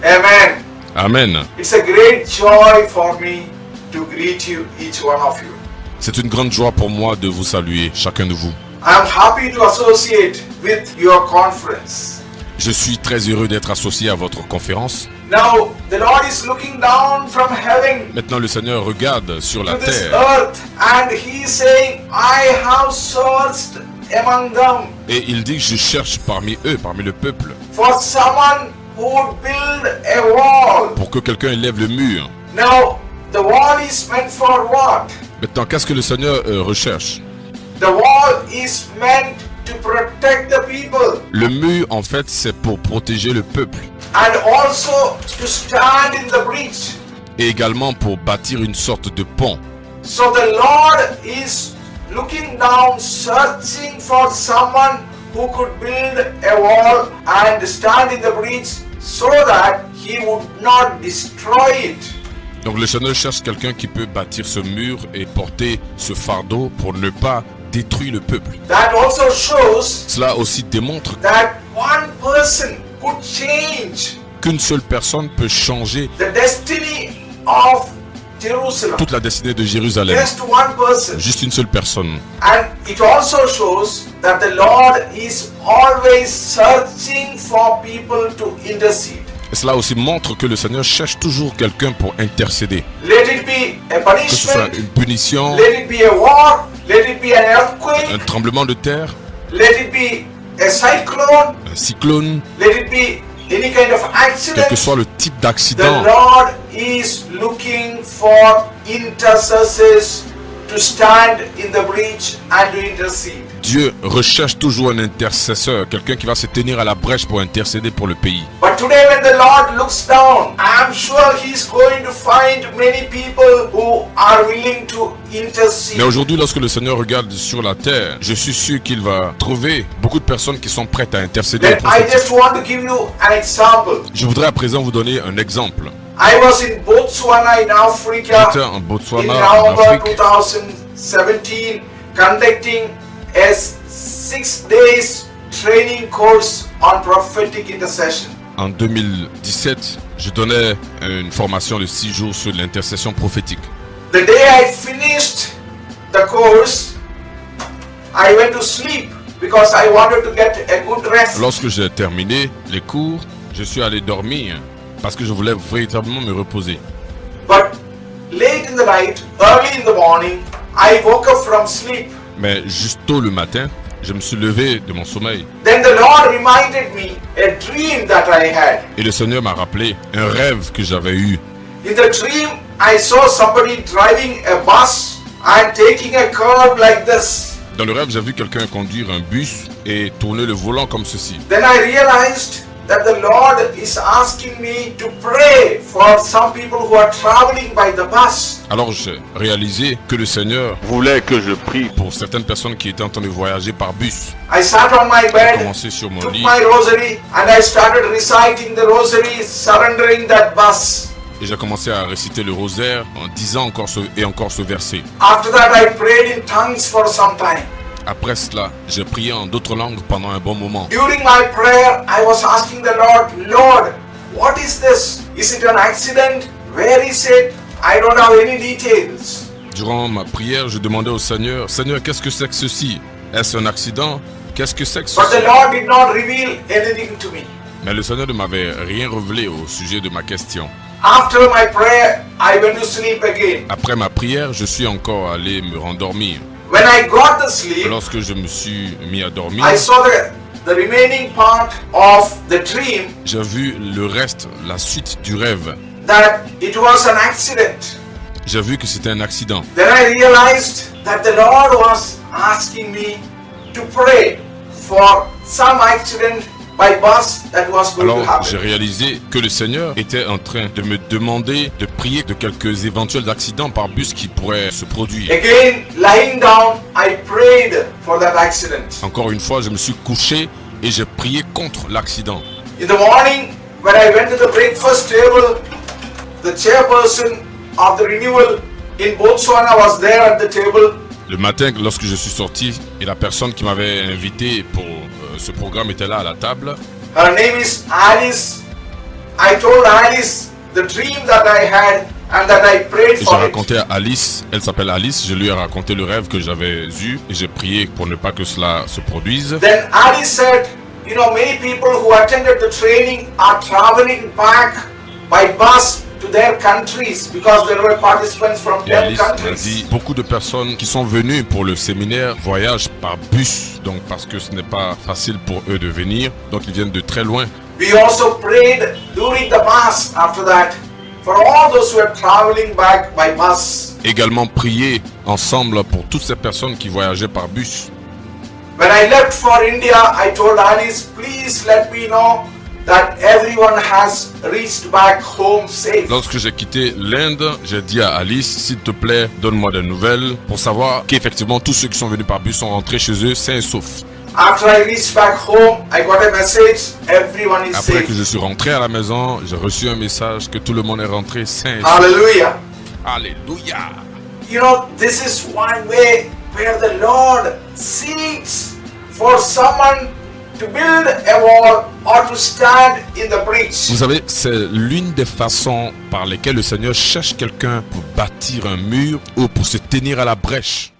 Amen. Amen. It's a great joy for me to greet you, each one of you. C'est une grande joie pour moi de vous saluer, chacun de vous. I am happy to associate with your conference. Je suis très heureux d'être associé à votre conférence. Now, the Lord is looking down from heaven Maintenant, le Seigneur regarde sur la to this terre earth and He is saying, I have searched among them et il dit que je cherche parmi eux, parmi le peuple, for someone who would build a wall. pour que quelqu'un élève le mur. Now, the wall is meant for what? Maintenant, qu'est-ce que le Seigneur recherche? The wall is meant to protect the people Le mur, en fait, c'est pour protéger le peuple and also to stand in the breach. et également pour bâtir une sorte de pont. So the Lord is looking down, searching for someone who could build a wall and stand in the breach so that He would not destroy it. Donc le Seigneur cherche quelqu'un qui peut bâtir ce mur et porter ce fardeau pour ne pas détruire le peuple. That also shows Cela aussi démontre that one person could change qu'une seule personne peut changer the destiny of Jerusalem. toute la destinée de Jérusalem. Just one person. Juste une seule personne. And it also shows that the Lord is always searching for people to intercede. Et cela aussi montre que le Seigneur cherche toujours quelqu'un pour intercéder. Let it be a Que ce soit punishment, une punition, let it be a war, let it be an earthquake, un tremblement de terre, let it be a cyclone, un cyclone, let it be any kind of quel accident. que soit le type The d'accident. Lord is looking for intercessors to stand in the breach and to intercede. Dieu recherche toujours un intercesseur, quelqu'un qui va se tenir à la brèche pour intercéder pour le pays. But today when the Lord looks down, I am sure He's going to find many people who are willing to intercede. Mais aujourd'hui, lorsque le Seigneur regarde sur la terre, je suis sûr qu'il va trouver beaucoup de personnes qui sont prêtes à intercéder. Then I just want to give you an example. Je voudrais à présent vous donner un exemple. I was in Botswana in Africa J'étais en in Botswana, en November Afrique, 2017 conducting a 6 days training course on prophetic intercession. en 2017. Je donnais une formation de 6 jours sur l'intercession prophétique. The day I finished the course, I went to sleep because I wanted to get a good rest. Lorsque j'ai terminé les cours, je suis allé dormir parce que je voulais véritablement me reposer. But late in the night, early in the morning, I woke up from sleep. Mais juste tôt le matin, je me suis levé de mon sommeil Then the Lord reminded me a dream that I had. et le Seigneur m'a rappelé un rêve que j'avais eu. In the dream, I saw somebody driving a bus and taking a curve like this. Dans le rêve, j'ai vu quelqu'un conduire un bus et tourner le volant comme ceci. Then I realized that the Lord is asking me to pray for some people who are traveling by the bus. Alors j'ai réalisé que le Seigneur voulait que je prie pour certaines personnes qui étaient en train de voyager par bus. I sat on my J'ai bed, commencé sur mon took lit my rosary, and I started reciting the rosary, surrendering that bus. et j'ai commencé à réciter le rosaire en disant encore ce verset. After that, I prayed in tongues for some time. Après cela, j'ai prié en d'autres langues pendant un bon moment. During my prayer, I was asking the Lord, Lord, what is this? Is it an accident? Where is it? I don't have any details. Durant ma prière, je demandais au Seigneur, Seigneur, qu'est-ce que c'est que ceci? Est-ce un accident? Qu'est-ce que c'est que But ceci? the Lord did not reveal anything to me. Mais le Seigneur ne m'avait rien révélé au sujet de ma question. After my prayer, I went to sleep again. Après ma prière, je suis encore allé me rendormir. When I got to sleep, Lorsque je me suis mis à dormir, I saw the remaining part of the dream j'ai vu le reste, la suite du rêve. that it was an accident. J'ai vu que c'était un accident. Then I realized that the Lord was asking me to pray for some accident by bus that was going to Alors j'ai happen. réalisé que le Seigneur était en train de me demander de prier de quelques éventuels accidents par bus qui pourraient se produire. Again, lying down, I prayed for that accident. Encore une fois, je me suis couché et j'ai prié contre l'accident. In the morning, when I went to the breakfast table, the chairperson of the renewal in Botswana was there at the table. Le matin, lorsque je suis sorti, et la personne qui m'avait invité pour ce programme était là à la table. Her name is Alice I told Alice the dream that I had and that I prayed Et j'ai for it. raconté à Alice, elle s'appelle Alice, je lui ai raconté le rêve que j'avais eu et j'ai prié pour ne pas que cela se produise. Then Alice said, you know, many people who attended the training are traveling back by bus to their countries because there were participants from Et 10 Alice m'a countries. dit, beaucoup de personnes qui sont venues pour le séminaire voyagent par bus, donc parce que ce n'est pas facile pour eux de venir, donc ils viennent de très loin. We also prayed during the Mass after that for all those who are traveling back by bus. Également prier ensemble pour toutes ces personnes qui voyageaient par bus. When I left for India, I told Alice, please let me know that everyone has reached back home safe. Lorsque j'ai quitté l'Inde, j'ai dit à Alice, s'il te plaît, donne-moi des nouvelles pour savoir qu'effectivement tous ceux qui sont venus par bus sont rentrés chez eux sains et saufs. After I reached back home, I got a message, everyone is Après safe. que je suis rentré à la maison, j'ai reçu un message que tout le monde est rentré sain et sauf. Hallelujah. Alléluia! You know, this is one way where the Lord seeks for someone to build a wall or to stand in the breach. Vous savez, c'est l'une des façons par lesquelles le Seigneur cherche quelqu'un pour bâtir un mur ou pour se tenir à la brèche.